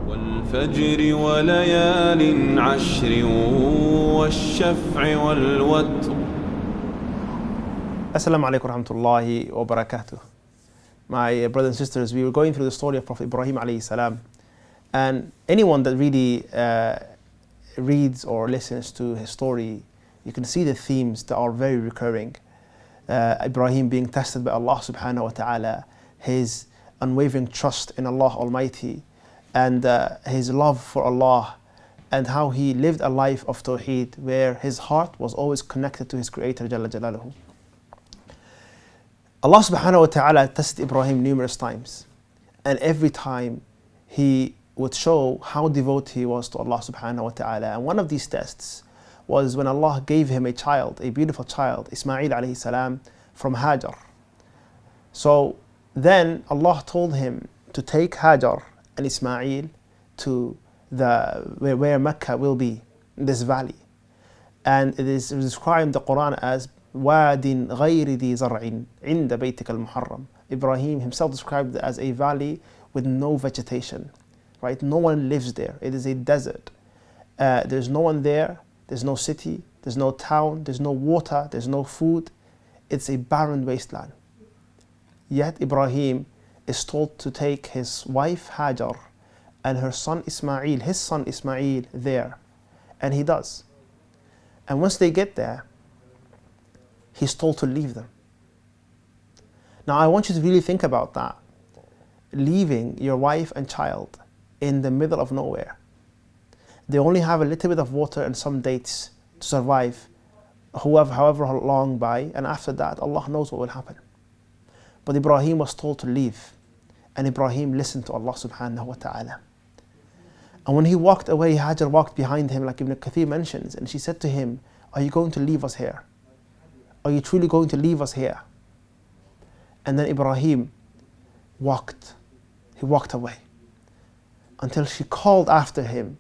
والفجر وليال عشر والشفع والوتر. Assalamu alaikum warahmatullahi wabarakatuh. My brothers and sisters, we were going through the story of Prophet Ibrahim alayhi salam, and anyone that really reads or listens to his story, you can see the themes that are very recurring. Ibrahim being tested by Allah subhanahu wa ta'ala, his unwavering trust in Allah Almighty, and his love for Allah, and how he lived a life of tawheed where his heart was always connected to his Creator Jalla Jalaluhu. Allah subhanahu wa ta'ala tested Ibrahim numerous times, and every time he would show how devoted he was to Allah subhanahu wa ta'ala. And one of these tests was when Allah gave him a child, a beautiful child, Ismail alayhi salam, from Hajar. So then Allah told him to take Hajar and Ismail to where Mecca will be, in this valley. And it is described in the Quran as وَادٍ غَيْرِ ذِي زَرْعٍ عِنْدَ بَيْتِكَ الْمُحَرَّمِ. Ibrahim himself described it as a valley with no vegetation, right? No one lives there. It is a desert. There's no one there. There's no city. There's no town. There's no water. There's no food. It's a barren wasteland. Yet Ibrahim is told to take his wife Hajar and her son Ismail, his son Ismail, there. And he does. And once they get there, he's told to leave them. Now I want you to really think about that. Leaving your wife and child in the middle of nowhere. They only have a little bit of water and some dates to survive however long by, and after that Allah knows what will happen. But Ibrahim was told to leave, and Ibrahim listened to Allah subhanahu wa ta'ala. And when he walked away, Hajar walked behind him, like Ibn Kathir mentions, and she said to him, "Are you going to leave us here? Are you truly going to leave us here?" And then Ibrahim walked away until she called after him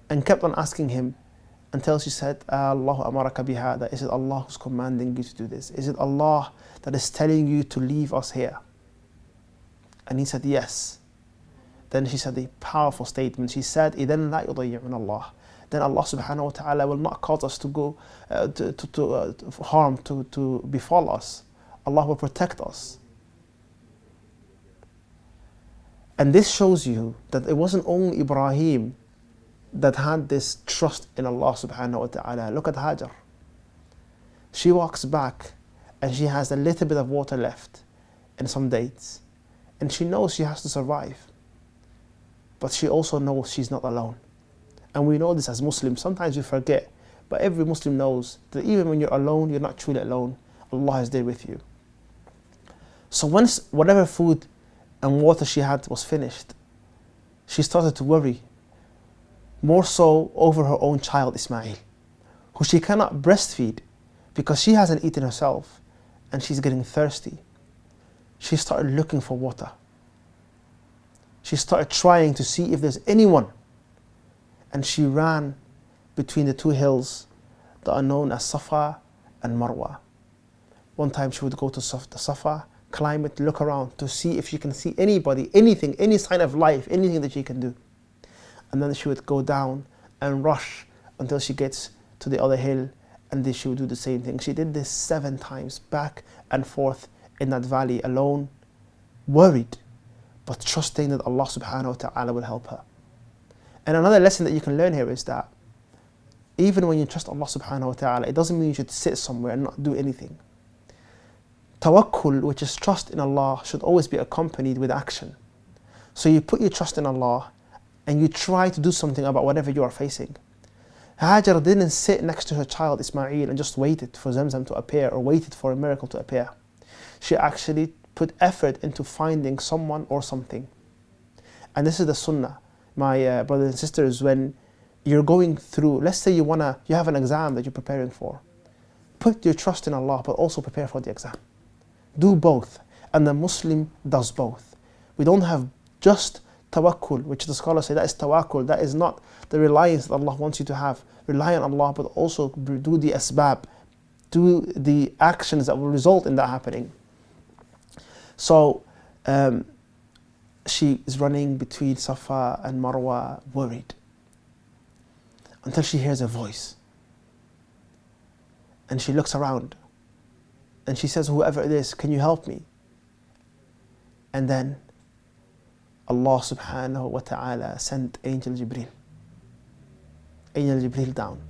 and kept on asking him until she said, "Allahu amaraka bihada." Is it Allah who's commanding you to do this? Is it Allah that is telling you to leave us here? And he said, "Yes." Then she said a powerful statement. She said, إِذَنْ لَا يُضَيِّعُنَ اللَّهِ. Then Allah subhanahu wa ta'ala will not cause us to go to harm to befall us. Allah will protect us. And this shows you that it wasn't only Ibrahim that had this trust in Allah subhanahu wa ta'ala. Look at Hajar. She walks back and she has a little bit of water left and some dates. And she knows she has to survive. But she also knows she's not alone. And we know this as Muslims. Sometimes we forget. But every Muslim knows that even when you're alone, you're not truly alone. Allah is there with you. So once whatever food and water she had was finished, she started to worry. More so over her own child Ismail, who she cannot breastfeed because she hasn't eaten herself and she's getting thirsty. She started looking for water. She started trying to see if there's anyone. And she ran between the two hills that are known as Safa and Marwa. One time she would go to the Safa, climb it, look around to see if she can see anybody, anything, any sign of life, anything that she can do. And then she would go down and rush until she gets to the other hill, and then she would do the same thing. She did this 7 times, back and forth in that valley alone, worried, but trusting that Allah subhanahu wa ta'ala will help her. And another lesson that you can learn here is that even when you trust Allah subhanahu wa ta'ala, it doesn't mean you should sit somewhere and not do anything. Tawakkul, which is trust in Allah, should always be accompanied with action. So you put your trust in Allah and you try to do something about whatever you are facing. Hajar didn't sit next to her child Ismail and just waited for Zamzam to appear or waited for a miracle to appear. She actually put effort into finding someone or something. And this is the sunnah, my brothers and sisters. When you're going through, let's say you have an exam that you're preparing for, put your trust in Allah but also prepare for the exam. Do both, and the Muslim does both. We don't have just tawakkul, which the scholars say that is tawakkul. That is not the reliance that Allah wants you to have. Rely on Allah, but also do the asbab, do the actions that will result in that happening. So she is running between Safa and Marwa, worried, until she hears a voice. And she looks around and she says, whoever it is, can you help me? And then Allah subhanahu wa ta'ala sent Angel Jibreel down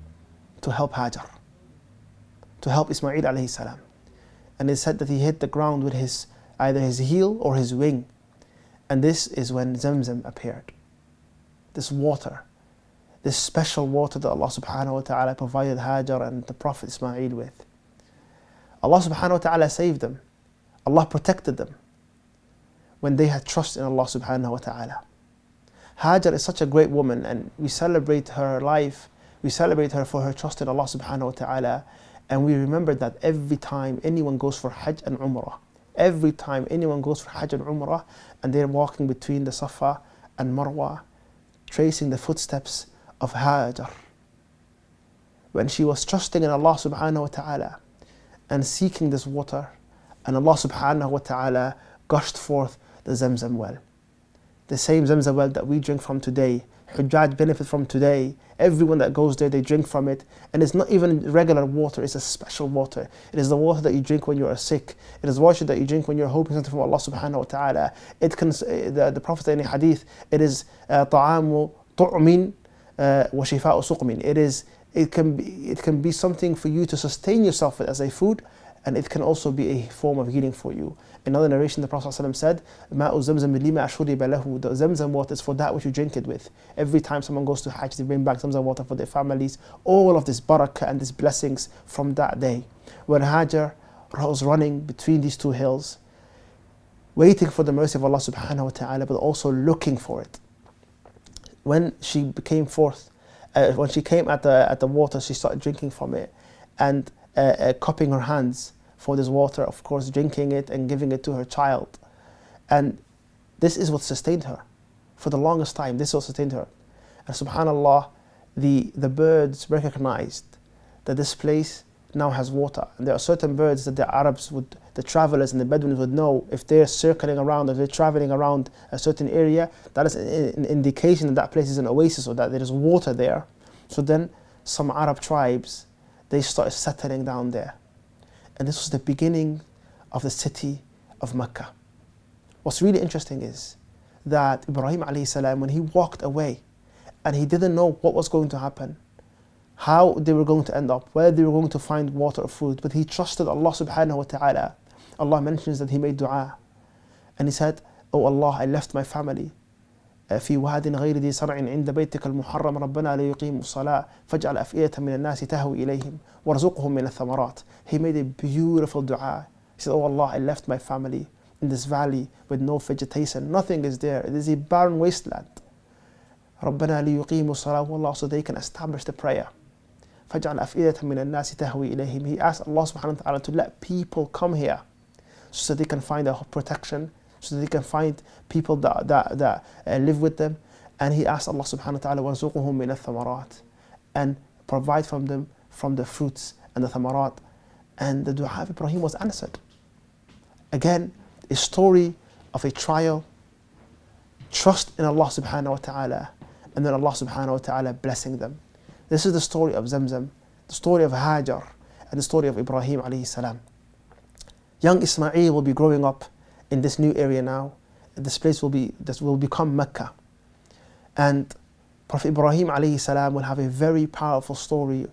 to help Hajar, to help Ismail alayhi salam. And it said that he hit the ground with either his heel or his wing. And this is when Zamzam appeared. This water, this special water that Allah subhanahu wa ta'ala provided Hajar and the Prophet Ismail with. Allah subhanahu wa ta'ala saved them. Allah protected them when they had trust in Allah subhanahu wa ta'ala. Hajar is such a great woman, and we celebrate her life. We celebrate her for her trust in Allah subhanahu wa ta'ala. And we remember that every time anyone goes for Hajj and Umrah, every time anyone goes for Hajj and Umrah, and they're walking between the Safa and Marwa, tracing the footsteps of Hajar, when she was trusting in Allah subhanahu wa ta'ala and seeking this water, and Allah subhanahu wa ta'ala gushed forth the Zamzam well. The same Zamzam well that we drink from today, Hujjaj benefit from today. Everyone that goes there, they drink from it. And it's not even regular water, it's a special water. It is the water that you drink when you are sick. It is water that you drink when you're hoping something from Allah subhanahu wa ta'ala. It can, the Prophet in a hadith, it is طعام طعم وشفاء سقم. It can be something for you to sustain yourself with as a food, and it can also be a form of healing for you. In another narration, the Prophet ﷺ said, ماء زمزم لما شرب له. The Zamzam water is for that which you drink it with. Every time someone goes to Hajj, they bring back Zamzam water for their families. All of this barakah and these blessings from that day. When Hajar was running between these two hills, waiting for the mercy of Allah subhanahu wa ta'ala, but also looking for it. When she came forth, when she came at the water, she started drinking from it and cupping her hands for this water, of course, drinking it and giving it to her child. And this is what sustained her. For the longest time, this is what sustained her. And subhanAllah, the birds recognized that this place now has water. And there are certain birds that the Arabs would, the travelers and the Bedouins would know, if they're circling around, if they're traveling around a certain area, that is an indication that that place is an oasis or that there is water there. So then some Arab tribes, they started settling down there. And this was the beginning of the city of Mecca. What's really interesting is that Ibrahim alayhi salam, when he walked away and he didn't know what was going to happen, how they were going to end up, whether they were going to find water or food, but he trusted Allah subhanahu wa ta'ala. Allah mentions that he made dua and he said, "Oh Allah, I left my family في واد غير ذي صرع عند بيتك المحرم ربنا ليقيموا الصلاة فاجعل أفئدة من الناس تهوي إليهم وارزقهم من الثمرات." He made a beautiful dua. He said, "Oh Allah, I left my family in this valley with no vegetation, nothing is there. It is a barren wasteland. ربنا ليقيموا الصلاة, Allah, so they can establish the prayer. فاجعل أفئدة من الناس تهوي إليهم." He asked Allah subhanahu wa ta'ala to let people come here so they can find a protection, so they can find people that live with them. And he asked Allah subhanahu wa ta'ala, وَارْزُقُهُم مِّنَ الثَّمَرَاتِ, and provide from them from the fruits and the thamarat. And the dua of Ibrahim was answered. Again, a story of a trial, trust in Allah subhanahu wa ta'ala, and then Allah subhanahu wa ta'ala blessing them. This is the story of Zamzam, the story of Hajar, and the story of Ibrahim alayhi salam. Young Ismail will be growing up in this new area now. This place will become Mecca. And Prophet Ibrahim alayhi salam will have a very powerful story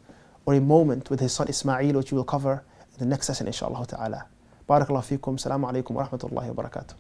or a moment with his son Ismail, which we will cover in the next session inshaAllah ta'ala. Barakallahu feekum. Assalamu alaikum wa rahmatullahi wa barakatuh.